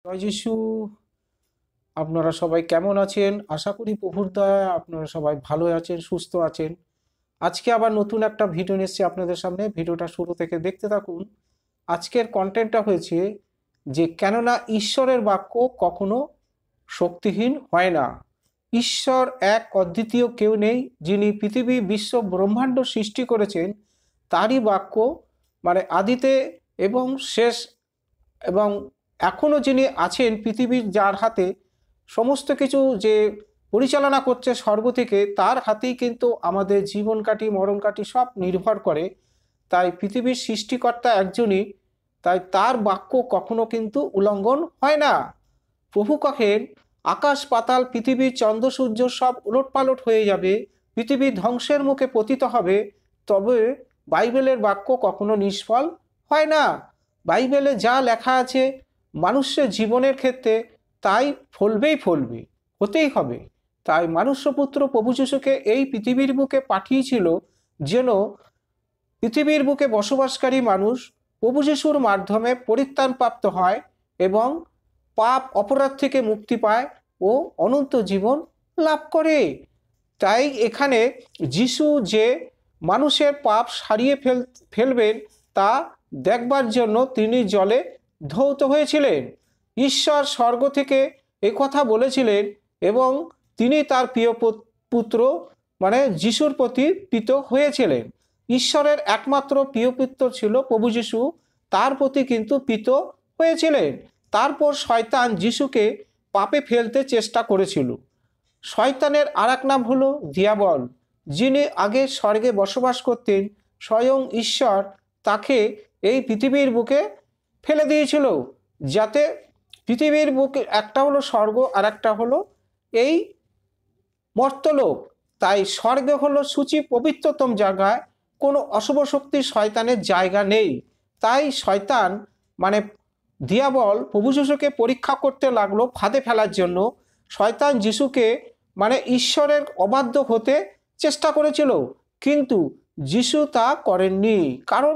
জয় যিশু। আপনারা সবাই কেমন আছেন? আশা করি প্রভুর দয়ায় আপনারা সবাই ভালো আছেন, সুস্থ আছেন। আজকে আবার নতুন একটা ভিডিও নিয়ে এসেছি আপনাদের সামনে। ভিডিওটা শুরু থেকে দেখতে থাকুন। আজকের কন্টেন্টটা হয়েছে যে কেননা ঈশ্বরের বাক্য কখনো শক্তিহীন হয় না। ঈশ্বর এক, অদ্বিতীয়, কেউ নেই। যিনি পৃথিবী, বিশ্ব, ব্রহ্মাণ্ড সৃষ্টি করেছেন, তারই বাক্য মানে আদিতে এবং শেষ এবং এখনও যিনি আছেন পৃথিবীর, যার হাতে সমস্ত কিছু যে পরিচালনা করছে স্বর্গ থেকে, তার হাতেই কিন্তু আমাদের জীবন কাটি, মরণ কাটি সব নির্ভর করে। তাই পৃথিবীর সৃষ্টিকর্তা একজনই, তাই তার বাক্য কখনো কিন্তু উল্লঙ্ঘন হয় না। প্রভু কহেন, আকাশ পাতাল, পৃথিবী, চন্দ্র সূর্য সব উলটপালট হয়ে যাবে, পৃথিবী ধ্বংসের মুখে পতিত হবে, তবে বাইবেলের বাক্য কখনো নিষ্ফল হয় না। বাইবেলে যা লেখা আছে মানুষের জীবনের ক্ষেত্রে তাই ফলবেই ফলবে, হতেই হবে। তাই মানুষ্যপুত্র প্রভু যিশুকে এই পৃথিবীর বুকে পাঠিয়েছিল যেন পৃথিবীর বুকে বসবাসকারী মানুষ প্রভু যিশুর মাধ্যমে পরিত্রাণপ্রাপ্ত হয় এবং পাপ অপরাধ থেকে মুক্তি পায় ও অনন্ত জীবন লাভ করে। তাই এখানে যিশু যে মানুষের পাপ সারিয়ে ফেলবেন তা দেখবার জন্য তিনি জলে ধৌত হয়েছিলেন। ঈশ্বর স্বর্গ থেকে কথা বলেছিলেন এবং তিনি তার প্রিয় পুত্র মানে যিশুর প্রতি প্রীত হয়েছিলেন। ঈশ্বরের একমাত্র প্রিয় পুত্র ছিল প্রভু যিশু, তার প্রতি কিন্তু প্রীত হয়েছিলেন। তারপর শয়তান যিশুকে পাপে ফেলতে চেষ্টা করেছিল। শয়তানের আর এক নাম হলো দিয়াবল, যিনি আগে স্বর্গে বসবাস করতেন। স্বয়ং ঈশ্বর তাকে এই পৃথিবীর বুকে ফেলে দিয়েছিল, যাতে পৃথিবীর বুকে একটা হলো স্বর্গ আর একটা হলো এই মর্তলোক। তাই স্বর্গে হলো সূচি পবিত্রতম জায়গায়, কোনো অশুভ শক্তি শয়তানের জায়গা নেই। তাই শয়তান মানে দিয়াবল প্রভু যিশুকে পরীক্ষা করতে লাগলো ফাঁদে ফেলার জন্য। শয়তান যিশুকে মানে ঈশ্বরের অবাধ্য হতে চেষ্টা করেছিল, কিন্তু যিশু তা করেননি, কারণ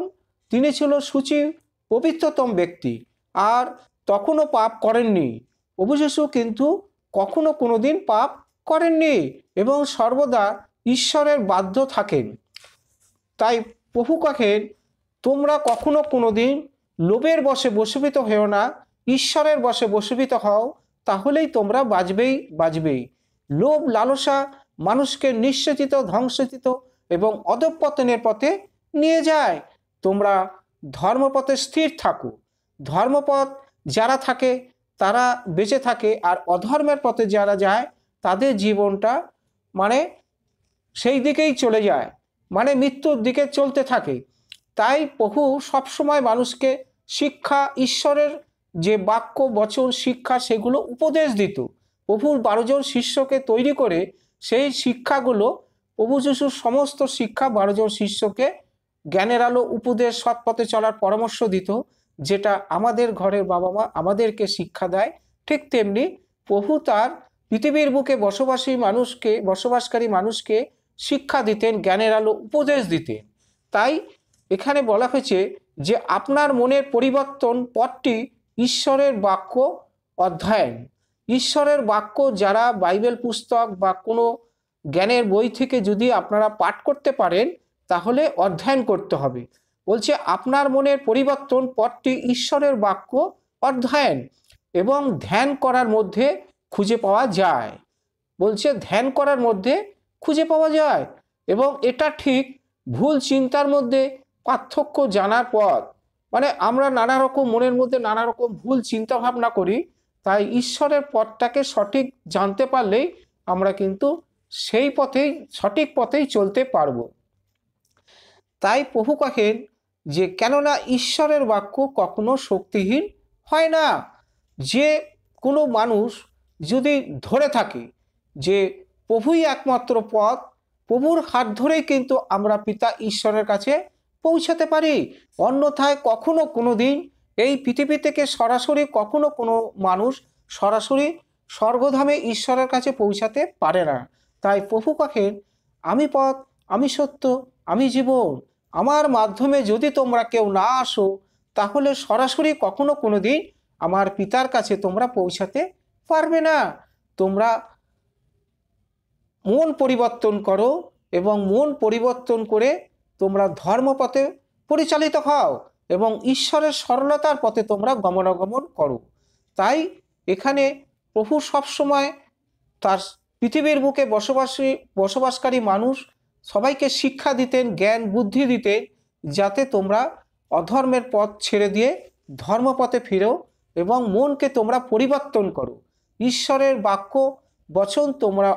তিনি ছিল সূচি পবিত্রতম ব্যক্তি আর তখনও পাপ করেননি। প্রভু যিশু কিন্তু কখনো কোনোদিন পাপ করেননি এবং সর্বদা ঈশ্বরের বাধ্য থাকেন। তাই প্রভু কহেন, তোমরা কখনো কোনোদিন লোভের বশে বশীভূত হও না, ঈশ্বরের বশে বশীভূত হও, তাহলেই তোমরা বাঁচবেই। লোভ লালসা মানুষকে নিঃশেচিত, ধ্বংসচিত এবং অধঃপতনের পথে নিয়ে যায়। তোমরা ধর্মপথে স্থির থাকো। ধর্মপথ যারা থাকে তারা বেঁচে থাকে, আর অধর্মের পথে যারা যায় তাদের জীবনটা মানে সেই দিকেই চলে যায়, মানে মৃত্যুর দিকে চলতে থাকে। তাই প্রভু সবসময় মানুষকে শিক্ষা, ঈশ্বরের যে বাক্য বচন শিক্ষা সেগুলো উপদেশ দিত। প্রভুর 12 জন শিষ্যকে তৈরি করে সেই শিক্ষাগুলো, প্রভু যিশুর সমস্ত শিক্ষা 12 জন শিষ্যকে জ্ঞানের আলো উপদেশ, সৎপথে চলার পরামর্শ দিত, যেটা আমাদের ঘরের বাবা মা আমাদেরকে শিক্ষা দেয়। ঠিক তেমনি প্রভু তার পৃথিবীর বুকে বসবাসকারী মানুষকে শিক্ষা দিতেন, জ্ঞানের আলো উপদেশ দিতেন। তাই এখানে বলা হয়েছে যে আপনার মনের পরিবর্তন পথটি ঈশ্বরের বাক্য অধ্যয়ন। ঈশ্বরের বাক্য যারা বাইবেল পুস্তক বা কোনো জ্ঞানের বই থেকে যদি আপনারা পাঠ করতে পারেন, তাহলে অধ্যয়ন করতে হবে। বলছে আপনার মনের পরিবর্তন পথটি ঈশ্বরের বাক্য অধ্যয়ন এবং ধ্যান করার মধ্যে খুঁজে পাওয়া যায়। বলছে ধ্যান করার মধ্যে খুঁজে পাওয়া যায় এবং এটা ঠিক ভুল চিন্তার মধ্যে পার্থক্য জানার পথ। মানে আমরা নানা রকম মনের মধ্যে নানা রকম ভুল চিন্তা ভাবনা করি, তাই ঈশ্বরের পথটাকে সঠিক জানতে পারলেই আমরা কিন্তু সেই পথেই, সঠিক পথেই চলতে পারবো। তাই প্রভু কহেন যে কেননা ঈশ্বরের বাক্য কখনো শক্তিহীন হয় না। যে কোনো মানুষ যদি ধরে থাকে যে প্রভুই একমাত্র পথ, প্রভুর হাত ধরেই কিন্তু আমরা পিতা ঈশ্বরের কাছে পৌঁছাতে পারি। অন্যথায় কখনো কোনো দিন এই পৃথিবী থেকে সরাসরি কখনো কোনো মানুষ সরাসরি স্বর্গধামে ঈশ্বরের কাছে পৌঁছাতে পারে না। তাই প্রভু কহেন, আমি পথ, আমি সত্য, আমি জীবন, আমার মাধ্যমে যদি তোমরা কেউ না আসো, তাহলে সরাসরি কখনো কোনো দিন আমার পিতার কাছে তোমরা পৌঁছাতে পারবে না। তোমরা মন পরিবর্তন করো এবং মন পরিবর্তন করে তোমরা ধর্মপথে পরিচালিত হও এবং ঈশ্বরের সরলতার পথে তোমরা গমনাগমন করো। তাই এখানে প্রভু সবসময় তার পৃথিবীর বুকে বসবাসকারী মানুষ সবাইকে শিক্ষা দিতেন, জ্ঞান বুদ্ধি দিতেন, যাতে তোমরা অধর্মের পথ ছেড়ে দিয়ে ধর্মপথে ফিরো এবং মনকে তোমরা পরিবর্তন করো, ঈশ্বরের বাক্য বচন তোমরা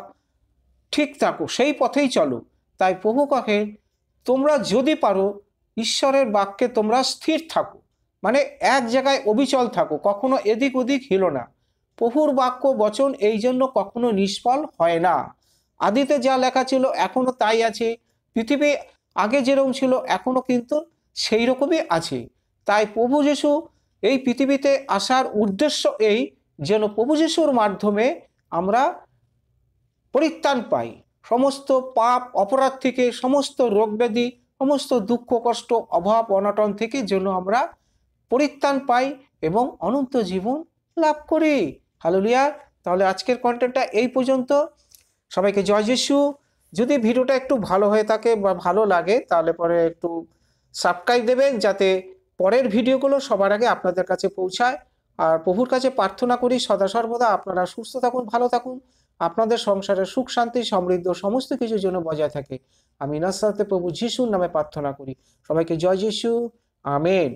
ঠিক থাকো, সেই পথেই চলো। তাই প্রভু কহে তোমরা যদি পারো ঈশ্বরের বাক্যে তোমরা স্থির থাকো, মানে এক জায়গায় অবিচল থাকো, কখনো এদিক ওদিক হিলো না। প্রভুর বাক্য বচন এই জন্য কখনো নিষ্ফল হয় না। আদিতে যা লেখা ছিল এখনো তাই আছে, পৃথিবী আগে যেরকম ছিল এখনো কিন্তু সেই রকমই আছে। তাই প্রভু যিশু এই পৃথিবীতে আসার উদ্দেশ্য এই, যেন প্রভু যিশুর মাধ্যমে আমরা পরিত্রাণ পাই সমস্ত পাপ অপরাধ থেকে, সমস্ত রোগ ব্যাধি, সমস্ত দুঃখ কষ্ট অভাব অনটন থেকে যেন আমরা পরিত্রাণ পাই এবং অনন্ত জীবন লাভ করি। হালেলুয়া। তাহলে আজকের কন্টেন্টটা এই পর্যন্ত। সবাইকে জয় যিশু। যদি ভিডিওটা একটু ভালো হয়ে থাকে বা ভালো লাগে তাহলে পরে একটু সাবস্ক্রাইব দেবেন, যাতে পরের ভিডিওগুলো সবার আগে আপনাদের কাছে পৌঁছায়। আর প্রভুর কাছে প্রার্থনা করি সদা সর্বদা আপনারা সুস্থ থাকুন, ভালো থাকুন, আপনাদের সংসারে সুখ শান্তি সমৃদ্ধ সমস্ত কিছুর জন্য বজায় থাকে। আমি নাসরাতে প্রভু যিশুর নামে প্রার্থনা করি। সবাইকে জয় যিশু। আমেন।